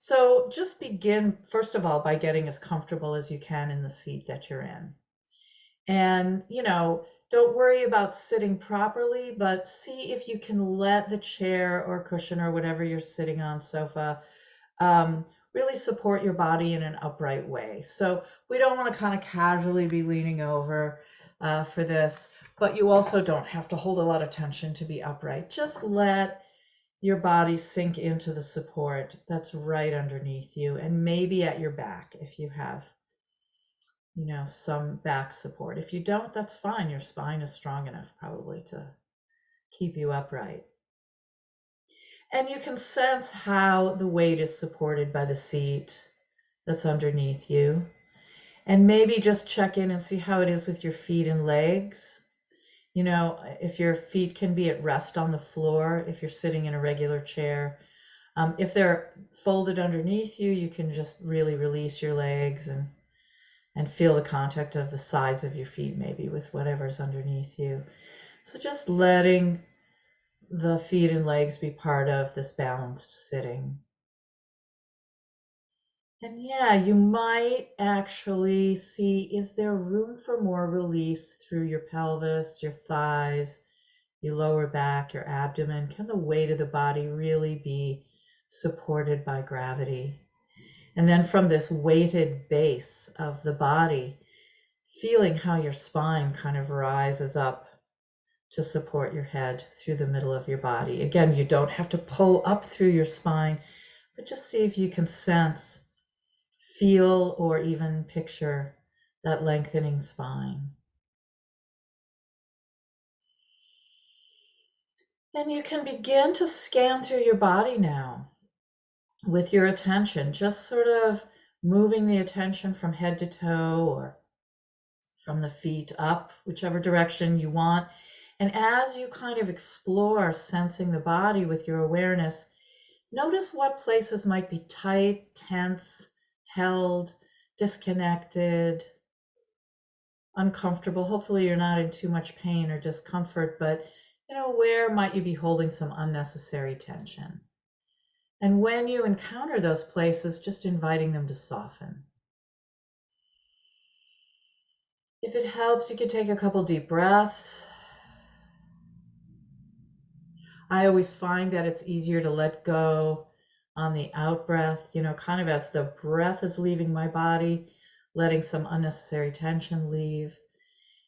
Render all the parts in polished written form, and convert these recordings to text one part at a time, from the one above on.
So just begin, first of all, by getting as comfortable as you can in the seat that you're in. And, don't worry about sitting properly, but see if you can let the chair or cushion or whatever you're sitting on, sofa, um, really support your body in an upright way. So we don't want to kind of casually be leaning over for this, but you also don't have to hold a lot of tension to be upright. Just let your body sink into the support that's right underneath you and maybe at your back if you have, some back support. If you don't, that's fine. Your spine is strong enough probably to keep you upright. And you can sense how the weight is supported by the seat that's underneath you. And maybe just check in and see how it is with your feet and legs. If your feet can be at rest on the floor, if you're sitting in a regular chair. If they're folded underneath you, you can just really release your legs and feel the contact of the sides of your feet maybe with whatever's underneath you. So just letting the feet and legs be part of this balanced sitting. And yeah, you might actually see, is there room for more release through your pelvis, your thighs, your lower back, your abdomen? Can the weight of the body really be supported by gravity? And then from this weighted base of the body, feeling how your spine kind of rises up to support your head through the middle of your body. Again, you don't have to pull up through your spine, but just see if you can sense, feel, or even picture that lengthening spine. And you can begin to scan through your body now with your attention, just sort of moving the attention from head to toe or from the feet up, whichever direction you want. And as you kind of explore sensing the body with your awareness, notice what places might be tight, tense, held, disconnected, uncomfortable. Hopefully you're not in too much pain or discomfort, but where might you be holding some unnecessary tension? And when you encounter those places, just inviting them to soften. If it helps, you could take a couple deep breaths. I always find that it's easier to let go on the out breath, kind of as the breath is leaving my body, letting some unnecessary tension leave.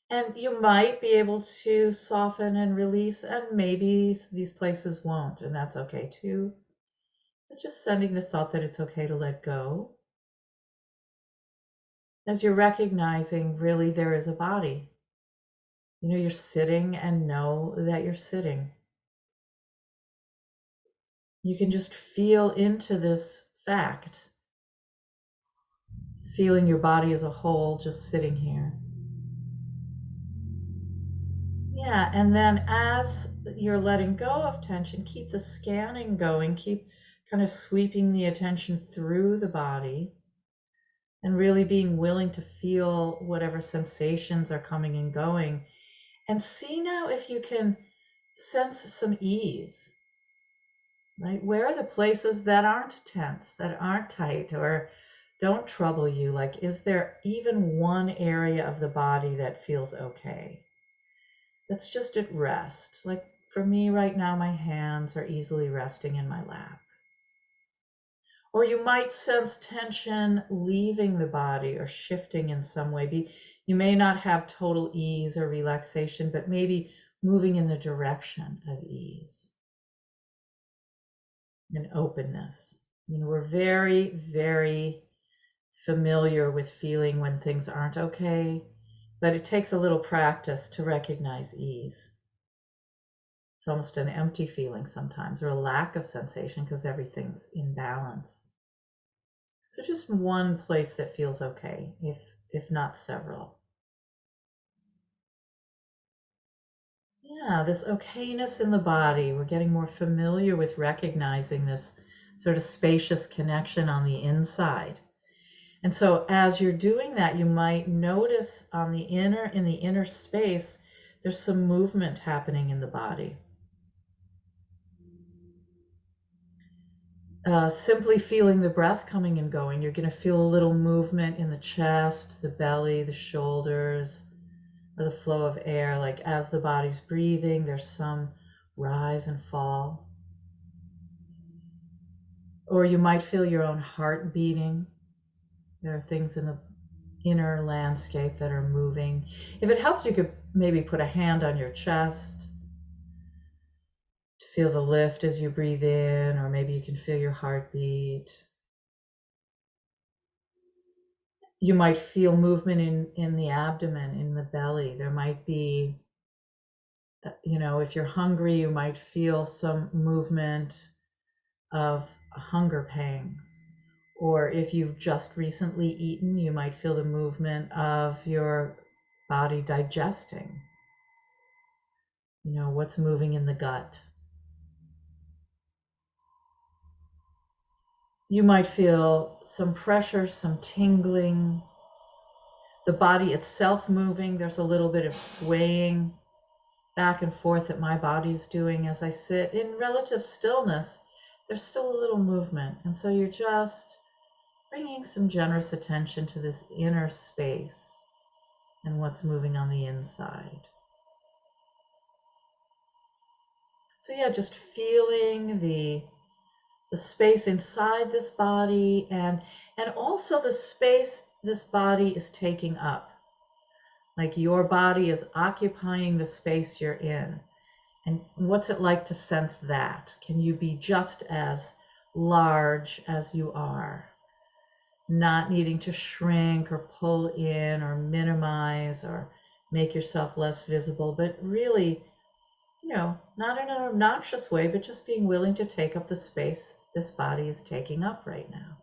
And you might be able to soften and release, and maybe these places won't, and that's okay too. But just sending the thought that it's okay to let go. As you're recognizing, really, there is a body. You're sitting and know that you're sitting. You can just feel into this fact, feeling your body as a whole, just sitting here. Yeah, and then as you're letting go of tension, keep the scanning going, keep kind of sweeping the attention through the body and really being willing to feel whatever sensations are coming and going. And see now if you can sense some ease, right? Where are the places that aren't tense, that aren't tight, or don't trouble you? Like, is there even one area of the body that feels okay? That's just at rest. Like for me right now, my hands are easily resting in my lap. Or you might sense tension leaving the body or shifting in some way. You may not have total ease or relaxation, but maybe moving in the direction of ease and openness. We're very, very familiar with feeling when things aren't okay, but it takes a little practice to recognize ease. It's almost an empty feeling sometimes, or a lack of sensation because everything's in balance. So just one place that feels okay, if not several. Yeah, this okayness in the body. We're getting more familiar with recognizing this sort of spacious connection on the inside. And so as you're doing that, you might notice in the inner space, there's some movement happening in the body. simply feeling the breath coming and going. You're going to feel a little movement in the chest, the belly, the shoulders, or the flow of air. Like as the body's breathing, there's some rise and fall. Or you might feel your own heart beating. There are things in the inner landscape that are moving. If it helps, you could maybe put a hand on your chest to feel the lift as you breathe in, or maybe you can feel your heartbeat. You might feel movement in the abdomen, in the belly. There might be, if you're hungry, you might feel some movement of hunger pangs. Or if you've just recently eaten, you might feel the movement of your body digesting. What's moving in the gut. You might feel some pressure, some tingling, the body itself moving. There's a little bit of swaying back and forth that my body's doing as I sit in relative stillness. There's still a little movement. And so you're just bringing some generous attention to this inner space and what's moving on the inside. So yeah, just feeling the space inside this body and also the space this body is taking up. Like your body is occupying the space you're in. And what's it like to sense that? Can you be just as large as you are? Not needing to shrink or pull in or minimize or make yourself less visible, but really, not in an obnoxious way, but just being willing to take up the space this body is taking up right now.